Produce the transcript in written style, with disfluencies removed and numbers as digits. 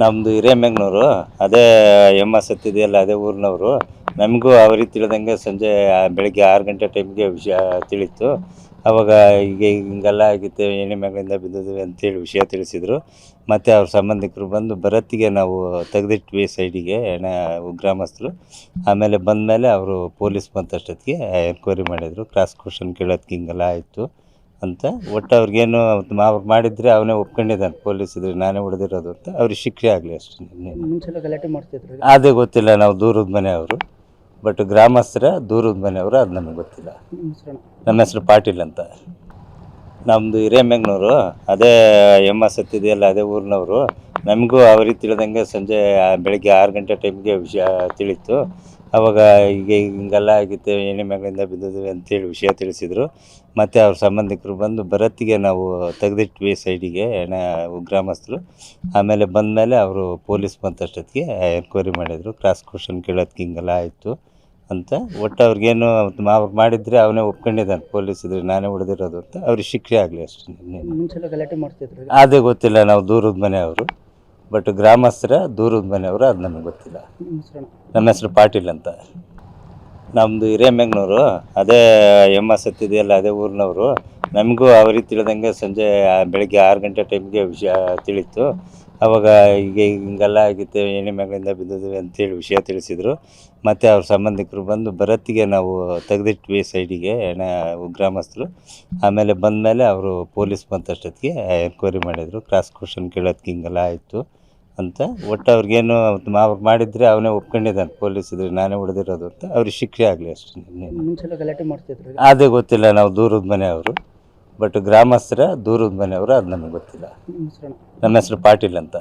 ನಮ್ಮದು ಹಿರೇಮೆಗ್ನೂರು. ಅದೇ ಎಮ್ಮ ಸತ್ತಿದೆಯಲ್ಲ, ಅದೇ ಊರಿನವರು. ನಮಗೂ ಅವ್ರಿಗೆ ತಿಳಿದಂಗೆ ಸಂಜೆ ಬೆಳಗ್ಗೆ 6 ಗಂಟೆ ಟೈಮ್ಗೆ ವಿಷಯ ತಿಳಿತು. ಆವಾಗ ಹಿಂಗೆಲ್ಲ ಆಗಿತ್ತು, ಎಣ್ಣೆ ಮ್ಯಾಗಳಿಂದ ಬಿದ್ದಿದ್ವಿ ಅಂತೇಳಿ ವಿಷಯ ತಿಳಿಸಿದರು. ಮತ್ತು ಅವ್ರ ಸಂಬಂಧಿಕರು ಬಂದು ಬರತ್ತಿಗೆ ನಾವು ತೆಗೆದಿಟ್ವಿ ಸೈಡಿಗೆ ಗ್ರಾಮಸ್ಥರು. ಆಮೇಲೆ ಬಂದಮೇಲೆ ಅವರು ಪೊಲೀಸ್ ಬಂದಷ್ಟೊತ್ತಿಗೆ ಎನ್ಕ್ವೈರಿ ಮಾಡಿದರು. ಕ್ರಾಸ್ ಕ್ವಶನ್ ಕೇಳೋದಕ್ಕೆ ಹಿಂಗೆಲ್ಲ ಆಯಿತು ಅಂತ. ಒಟ್ಟು ಅವ್ರಿಗೇನು ಅವ್ರು ಮಾಡಿದರೆ ಅವನೇ ಒಪ್ಕೊಂಡಿದ್ದಾನೆ, ಪೊಲೀಸ್ ಇದ್ರೆ ನಾನೇ ಹೊಡೆದಿರೋದು ಅಂತ. ಅವ್ರಿಗೆ ಶಿಕ್ಷೆ ಆಗಲಿ ಅಷ್ಟೇ. ಮುಂಚೆಲ್ಲ ಗಲಾಟೆ ಮಾಡ್ತಿದ್ರು. ಅದೇ ಗೊತ್ತಿಲ್ಲ, ನಾವು ದೂರದ ಮನೆಯವರು. ಬಟ್ ಗ್ರಾಮಸ್ಥರ ದೂರದ ಮನೆಯವರು, ಅದು ನಮಗೆ ಗೊತ್ತಿಲ್ಲ. ನಮ್ಮ ಹೆಸರು ಪಾಟೀಲ್ ಅಂತ. ನಮ್ಮದು ಹಿರೇಮೆಗ್ನೂರು. ಅದೇ ಎಮ್ಮ ಸತ್ತಿದೆಯಲ್ಲ, ಅದೇ ಊರಿನವರು. ನಮಗೂ ಅವ್ರಿಗೆ ತಿಳಿದಂಗೆ ಸಂಜೆ ಬೆಳಗ್ಗೆ 6 ಗಂಟೆ ಟೈಮ್ಗೆ ವಿಷಯ ತಿಳಿತು. ಆವಾಗ ಹಿಂಗೆಲ್ಲ ಆಗಿತ್ತು, ಎಣ್ಣೆ ಮ್ಯಾಗಳಿಂದ ಬಿದ್ದಿದ್ವಿ ಅಂತೇಳಿ ವಿಷಯ ತಿಳಿಸಿದರು. ಮತ್ತು ಅವ್ರ ಸಂಬಂಧಿಕರು ಬಂದು ಬರತ್ತಿಗೆ ನಾವು ತೆಗೆದಿಟ್ವಿ ಸೈಡಿಗೆ ಗ್ರಾಮಸ್ಥರು. ಆಮೇಲೆ ಬಂದಮೇಲೆ ಅವರು ಪೊಲೀಸ್ ಬಂದಷ್ಟೊತ್ತಿಗೆ ಎನ್ಕ್ವೈರಿ ಮಾಡಿದರು. ಕ್ರಾಸ್ ಕ್ವಶನ್ ಕೇಳೋದಕ್ಕೆ ಹಿಂಗೆಲ್ಲ ಆಯಿತು ಅಂತ. ಒಟ್ಟು ಅವ್ರಿಗೇನು ಅವ್ರು ಮಾಡಿದರೆ ಅವನೇ ಒಪ್ಕೊಂಡಿದ್ದಾನೆ, ಪೊಲೀಸ್ ಇದ್ರೆ ನಾನೇ ಹೊಡೆದಿರೋದು ಅಂತ. ಅವ್ರಿಗೆ ಶಿಕ್ಷೆ ಆಗಲಿ ಅಷ್ಟೇ. ಮುಂಚೆಲ್ಲ ಗಲಾಟೆ ಮಾಡ್ತಿದ್ರು. ಅದೇ ಗೊತ್ತಿಲ್ಲ, ನಾವು ದೂರದ ಮನೆಯವರು. ಬಟ್ ಗ್ರಾಮಸ್ಥರ ದೂರದ ಮನೆಯವರು, ಅದು ನಮಗೆ ಗೊತ್ತಿಲ್ಲ. ನಮ್ಮ ಹೆಸರು ಪಾಟೀಲ್ ಅಂತ. ನಮ್ಮದು ಹಿರೇಮೆಗ್ನೂರು. ಅದೇ ಎಮ್ಮ ಸತ್ತಿದೆಯಲ್ಲ, ಅದೇ ಊರಿನವರು. ನಮಗೂ ಅವ್ರಿಗೆ ತಿಳಿದಂಗೆ ಸಂಜೆ ಬೆಳಗ್ಗೆ 6 ಗಂಟೆ ಟೈಮ್ಗೆ ವಿಷಯ ತಿಳಿತು. ಆವಾಗ ಹಿಂಗೆಲ್ಲ ಆಗಿತ್ತು, ಎಣ್ಣೆ ಮ್ಯಾಗಳಿಂದ ಬಿದ್ದಿದ್ವಿ ಅಂತೇಳಿ ವಿಷಯ ತಿಳಿಸಿದರು. ಮತ್ತು ಅವ್ರ ಸಂಬಂಧಿಕರು ಬಂದು ಬರತ್ತಿಗೆ ನಾವು ತೆಗೆದಿಟ್ವಿ ಸೈಡಿಗೆ ಗ್ರಾಮಸ್ಥರು. ಆಮೇಲೆ ಬಂದಮೇಲೆ ಅವರು ಪೊಲೀಸ್ ಬಂದಷ್ಟೊತ್ತಿಗೆ ಎನ್ಕ್ವೈರಿ ಮಾಡಿದರು. ಕ್ರಾಸ್ ಕ್ವಶನ್ ಕೇಳೋದಕ್ಕೆ ಹಿಂಗೆಲ್ಲ ಆಯಿತು ಅಂತ. ಒಟ್ಟು ಅವ್ರಿಗೇನು ಅವ್ರು ಮಾಡಿದರೆ ಅವನೇ ಒಪ್ಕೊಂಡಿದ್ದಾನೆ, ಪೊಲೀಸ್ ಇದ್ರೆ ನಾನೇ ಹೊಡೆದಿರೋದು ಅಂತ. ಅವ್ರಿಗೆ ಶಿಕ್ಷೆ ಆಗಲಿ ಅಷ್ಟೇ. ಮುಂಚೆಲ್ಲ ಗಲಾಟೆ ಮಾಡ್ತಿದ್ರು. ಅದೇ ಗೊತ್ತಿಲ್ಲ, ನಾವು ದೂರದ ಮನೆಯವರು. ಬಟ್ ಗ್ರಾಮಸ್ಥರ ದೂರದ ಮನೆಯವರು, ಅದು ನಮಗೆ ಗೊತ್ತಿಲ್ಲ. ನಮ್ಮ ಹೆಸರು ಪಾಟೀಲ್ ಅಂತ.